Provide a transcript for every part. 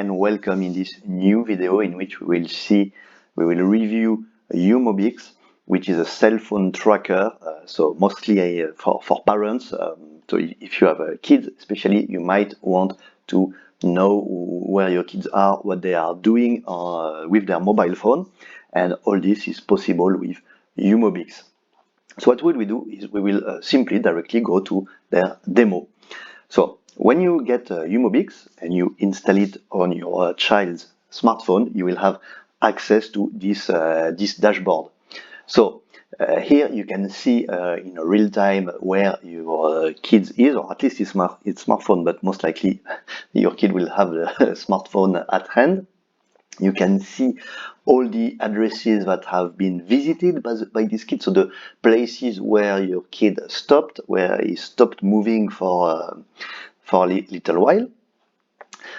and welcome in this new video in which we will review uMobix, which is a cell phone tracker, so mostly for parents. So if you have kids, especially, you might want to know where your kids are, what they are doing with their mobile phone, and all this is possible with uMobix. So what will we do is we will simply directly go to their demo. So when you get uMobix and you install it on your child's smartphone, you will have access to this dashboard. So here you can see in real time where your kids is, or at least it's smartphone, but most likely your kid will have the smartphone at hand. You can see all the addresses that have been visited by this kid, so the places where your kid stopped, where he stopped moving for a little while.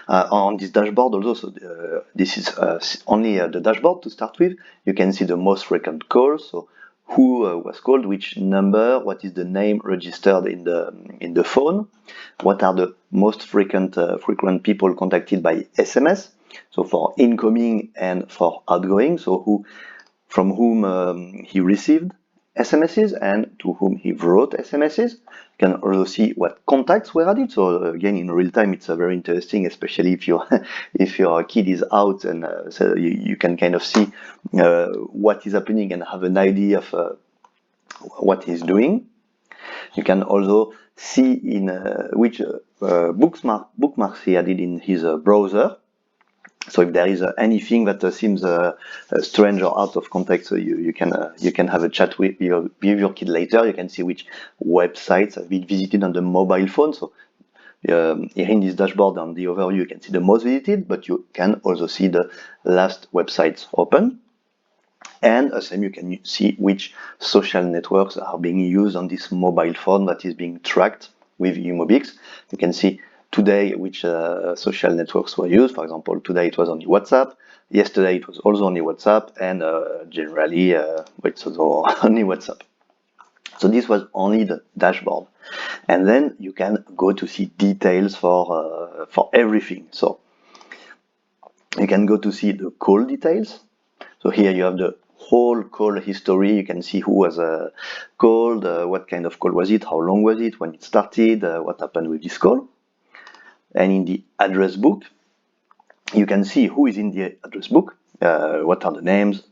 On this dashboard also, so this is only the dashboard to start with. You can see the most frequent calls, so who was called, which number, what is the name registered in the phone, what are the most frequent people contacted by SMS, so for incoming and for outgoing, so from whom he received SMSs and to whom he wrote SMSs. You can also see what contacts were added. So again, in real time, it's very interesting, especially if your kid is out, and so you can kind of see what is happening and have an idea of what he's doing. You can also see in which bookmarks he added in his browser. So if there is anything that seems strange or out of context, so you can have a chat with your kid later. You can see which websites have been visited on the mobile phone. So here in this dashboard on the overview, you can see the most visited, but you can also see the last websites open. And same, you can see which social networks are being used on this mobile phone that is being tracked with uMobix. You can see today which social networks were used. For example, today it was only WhatsApp, yesterday it was also only WhatsApp, and generally it's also only WhatsApp. So this was only the dashboard. And then you can go to see details for everything. So you can go to see the call details. So here you have the whole call history. You can see who was called, what kind of call was it, how long was it, when it started, what happened with this call. And in the address book, you can see who is in the address book, what are the names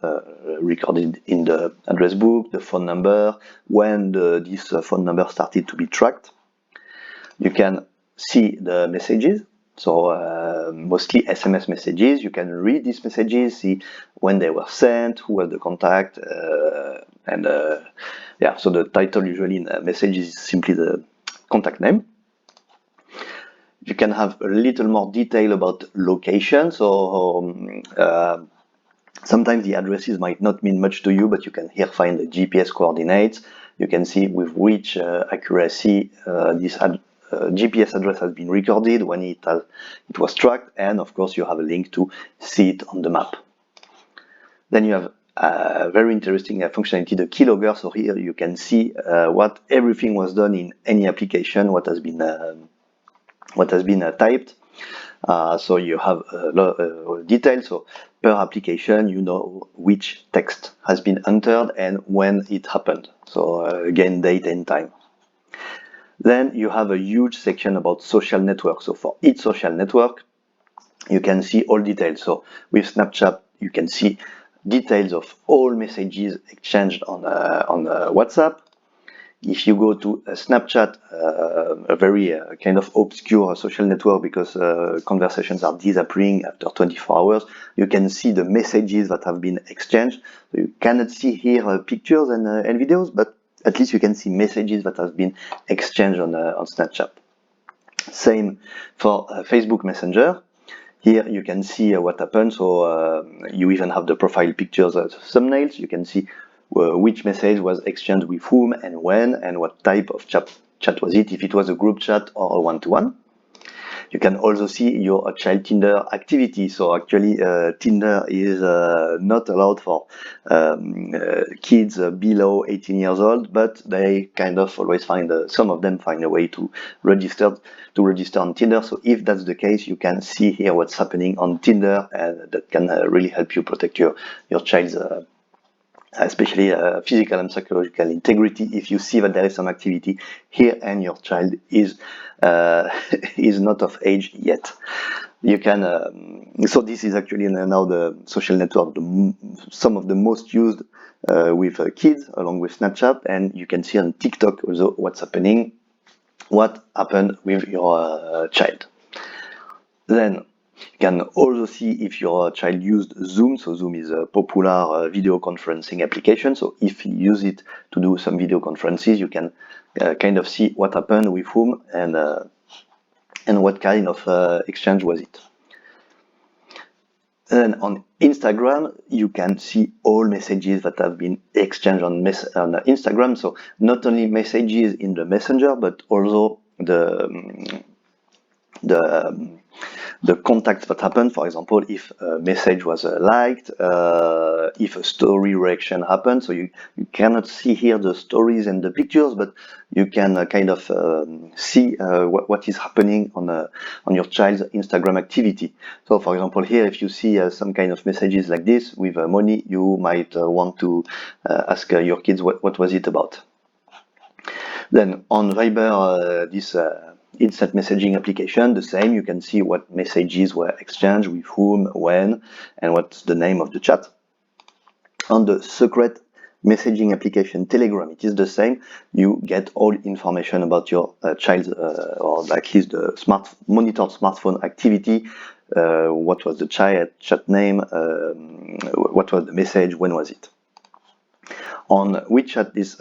recorded in the address book, the phone number, when this phone number started to be tracked. You can see the messages, so mostly SMS messages. You can read these messages, see when they were sent, who was the contact, and yeah, so the title usually in a message is simply the contact name. You can have a little more detail about location. So sometimes the addresses might not mean much to you, but you can here find the GPS coordinates. You can see with which accuracy this GPS address has been recorded, when it was tracked, and of course you have a link to see it on the map. Then you have very interesting functionality, the keylogger. So here you can see what everything was done in any application, what has been typed. So you have details. So per application, you know which text has been entered and when it happened. So again, date and time. Then you have a huge section about social networks. So for each social network, you can see all details. So with Snapchat, you can see details of all messages exchanged on WhatsApp. If you go to Snapchat, a very kind of obscure social network, because conversations are disappearing after 24 hours, you can see the messages that have been exchanged. So you cannot see here pictures and videos, but at least you can see messages that have been exchanged on Snapchat. Same for Facebook Messenger. Here you can see what happened. So you even have the profile pictures as thumbnails. You can see which message was exchanged with whom and when, and what type of chat was it, if it was a group chat or a one-to-one. You can also see your child Tinder activity. So actually, Tinder is not allowed for kids below 18 years old, but they kind of always find some of them find a way to register on Tinder. So if that's the case, you can see here what's happening on Tinder, and that can really help you protect your child's especially physical and psychological integrity. If you see that there is some activity here and your child is is not of age yet, you can. So this is actually now the social network, some of the most used with kids, along with Snapchat, and you can see on TikTok also what's happening, what happened with your child. Then you can also see if your child used Zoom. So Zoom is a popular video conferencing application. So if you use it to do some video conferences, you can kind of see what happened with whom and what kind of exchange was it. And on Instagram, you can see all messages that have been exchanged on Instagram. So not only messages in the messenger, but also the contacts that happened. For example, if a message was liked, if a story reaction happened. So you cannot see here the stories and the pictures, but you can kind of see what is happening on your child's Instagram activity. So for example, here, if you see some kind of messages like this with money, you might want to ask your kids what was it about. Then on Viber, this instant messaging application, the same. You can see what messages were exchanged with whom, when, and what's the name of the chat. On the secret messaging application Telegram, it is the same. You get all information about your child's or at least the monitored smartphone activity. What was the chat name? What was the message? When was it? On WeChat, this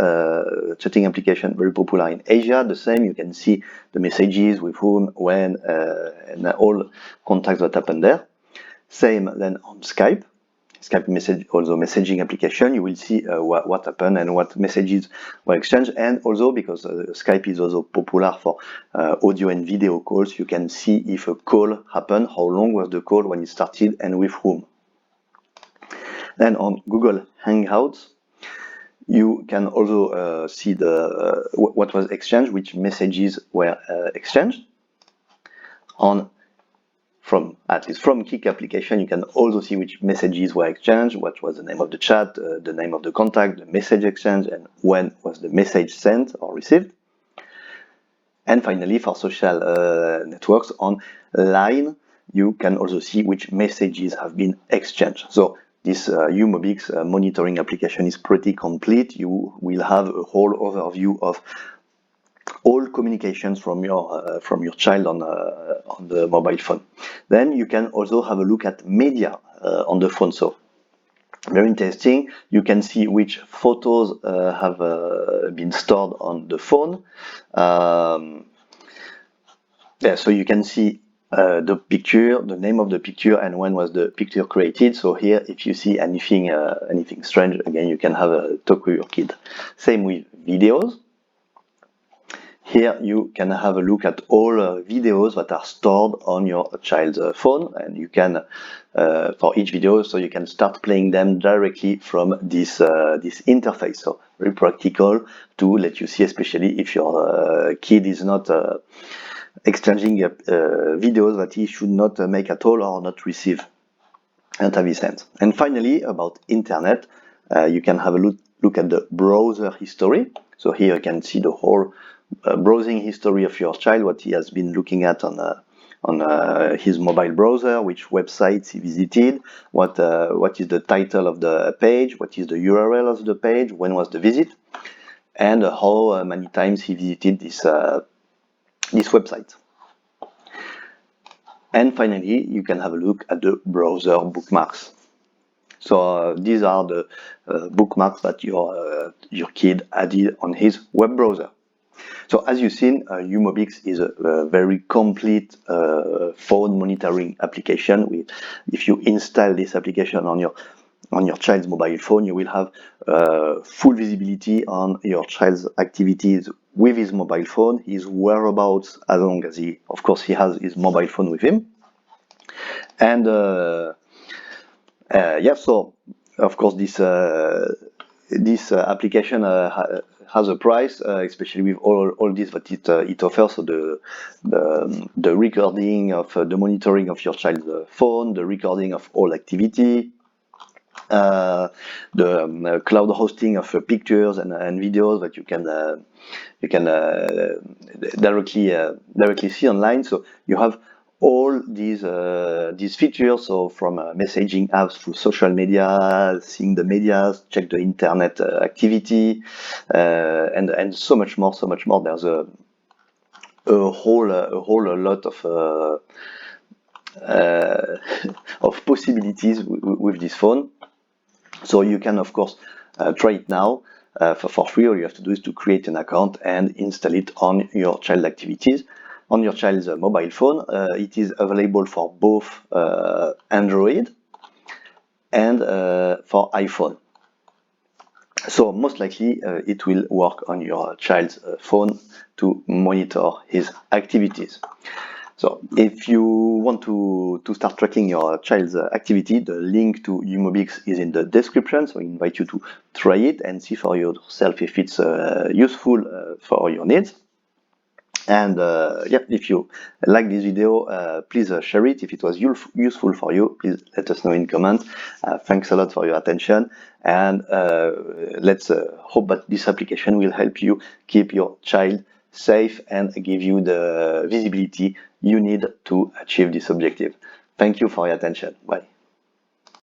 chatting application, very popular in Asia, the same. You can see the messages with whom, when, and all contacts that happen there. Same then on Skype. Skype message, also messaging application. You will see what happened and what messages were exchanged. And also because Skype is also popular for audio and video calls, you can see if a call happened, how long was the call, when it started, and with whom. Then on Google Hangouts, you can also see what was exchanged, which messages were exchanged. At least from Kik application, you can also see which messages were exchanged, what was the name of the chat, the name of the contact, the message exchange, and when was the message sent or received. And finally, for social networks on Line, you can also see which messages have been exchanged. So this uMobix monitoring application is pretty complete. You will have a whole overview of all communications from your child on the mobile phone. Then you can also have a look at media on the phone. So very interesting. You can see which photos have been stored on the phone. Yeah, so you can see the picture, the name of the picture, and when was the picture created. So here, if you see anything strange, again, you can have a talk with your kid. Same with videos. Here you can have a look at all videos that are stored on your child's phone, and you can, for each video, so you can start playing them directly from this interface. So very practical to let you see, especially if your kid is not exchanging videos that he should not make at all or not receive and have his hands. And finally, about internet, you can have a look at the browser history. So here you can see the whole browsing history of your child, what he has been looking at on his mobile browser, which websites he visited, what is the title of the page, what is the URL of the page, when was the visit, and how many times he visited this website. And finally, you can have a look at the browser bookmarks. So these are the bookmarks that your kid added on his web browser. So as you've seen, uMobix is a very complete phone monitoring application. If you install this application on your child's mobile phone, you will have full visibility on your child's activities with his mobile phone, his whereabouts, as long as of course, he has his mobile phone with him. And yeah, so of course, this application has a price, especially with all this that it offers. So the recording of the monitoring of your child's phone, the recording of all activity, the cloud hosting of pictures and videos that you can directly see online. So you have all these features. So from messaging apps through social media, seeing the medias, check the internet activity, and so much more. There's a whole lot of possibilities with this phone. So you can, of course, try it now for free. All you have to do is to create an account and install it on your child activities, on your child's mobile phone. It is available for both Android and for iPhone. So most likely it will work on your child's phone to monitor his activities. So if you want to start tracking your child's activity, the link to uMobix is in the description. So I invite you to try it and see for yourself if it's useful for your needs. And yeah, if you like this video, please share it. If it was useful for you, please let us know in comment. Thanks a lot for your attention, and let's hope that this application will help you keep your child safe and give you the visibility you need to achieve this objective. Thank you for your attention. Bye.